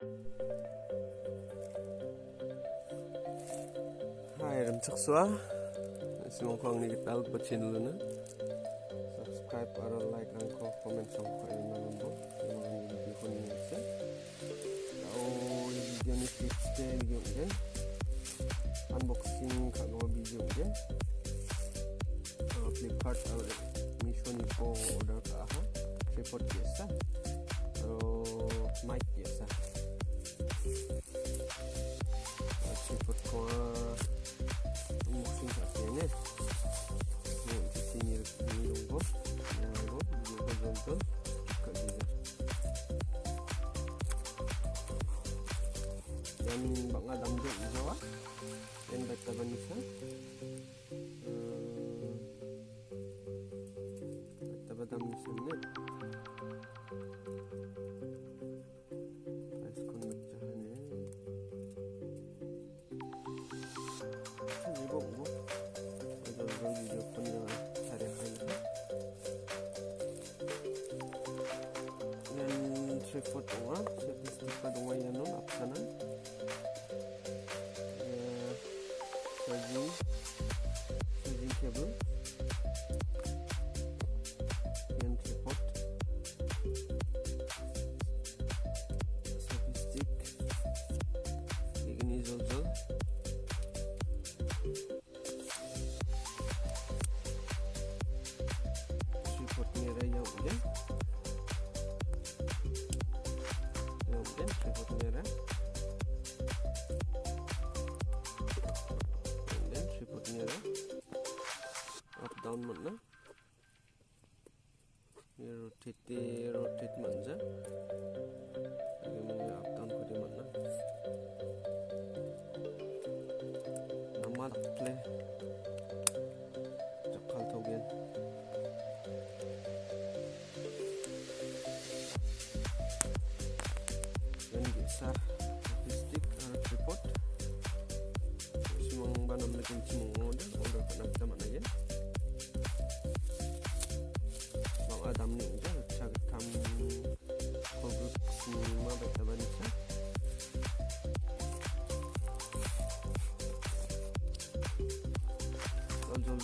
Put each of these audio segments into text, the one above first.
Hai, ram cak suah. Simong kong ni kita buat channel na. Subscribe atau like angko comment sama kau yang nangbo. Yang ni video kon ni se. Tahu video ni tips ke video ni. Unboxing kalau video ni. Flipkart atau Meesho ni ko order ka ha. Tripod biasa. Atau mic biasa. Tripod ko unboxing saja ni. Di sini nunggu, video ko jonto kat dia. Dan bangga damjok Jawa. Dan beta banisa. Beta badam ni ni. Aiskon macam ni. Ini bongo. Ada video pun yang saya lihat. Dan tripod dua, tripod dua yang non opsional. Charging cable. Yang tripod. Selfie stick. Gegni zol. Tripod merah yang udah. Tripod merah. Dan tripod merah. Up down mana? Ini rotate manja. Bagaimana up down ko di mana? Nama play. Cakal togen. Dan gesar stick tripod. Simong banam lagi cimong order kena kita mana ya? Bang Adam ni je cak tam koguk semua beta banisa.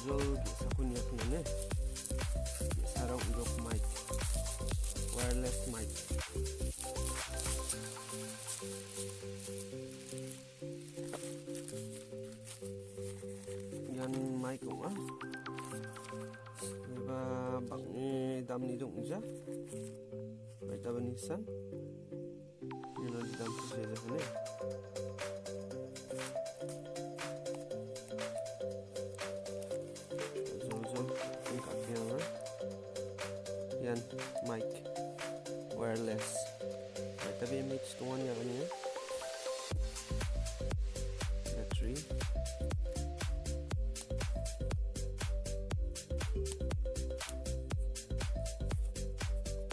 Jol gesar punya ni. Gesara untuk mic, wireless mic. Yan mic ko ah. Iba bang ni dam ni dong ja. Beta banisan. Yun ang dam sa sila ni. Yan mic wireless. Tapi image tuan yang ni. Battery.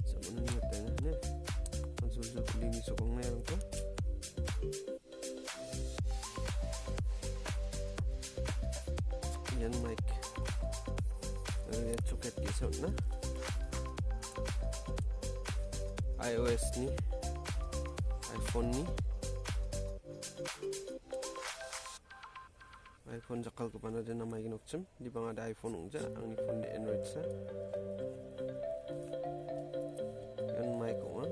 Sama ni tengah ni. Langsung beli ni sokong ni aku. Yan mic. Lihat cuket kisah na. iOS ni, iPhone ni, iPhone jakal ko pana din na may ginokchim. Di ba nga da iPhone ungja, ang ni phone di Android sa. Yan mic ko nga.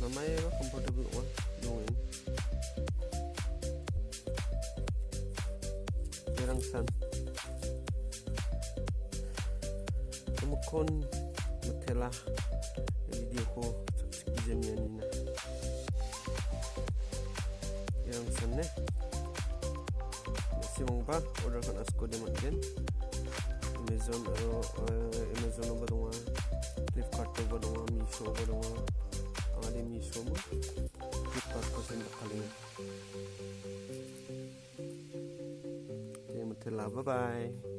Namay ba comfortable ko yung san umukon matela video ko sa ni na yang san ne simong ba order kan asko de man din Amazon ba dong Flipkart ba dong Meesho ba dong ang adi Meesho mo Flipkart ko sa kali. Bye bye.